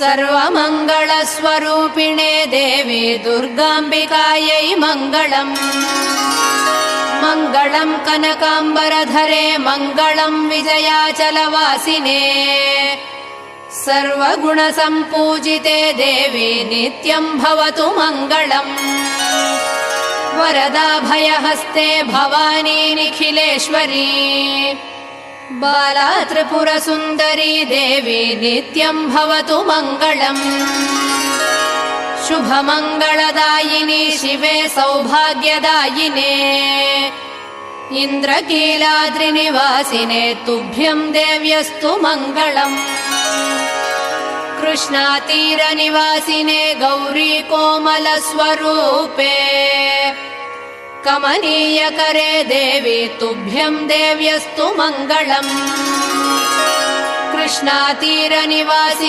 सर्वमङ्गलस्वरूपिणे देवी दुर्गाम्बिकायै मङ्गलम्। मङ्गलम् कनकाम्बरधरे मङ्गलम् विजयाचलवासिने सर्वगुणसम्पूजिते देवी नित्यम् भवतु मङ्गलम्। वरदाभयहस्ते भवानी निखिलेश्वरी बाला त्रिपुरसुन्दरी देवी नित्यम् भवतु मङ्गलम्। शुभमङ्गलदायिनी शिवे सौभाग्यदायिने इन्द्रकीलाद्रिनिवासिने तुभ्यम् देव्यस्तु मङ्गलम्। कृष्णातीरनिवासिने गौरी कोमलस्वरूपे कमनीयकरे देवी तुभ्यम् देव्यस्तु मङ्गलम्। कृष्णातीरनिवासिने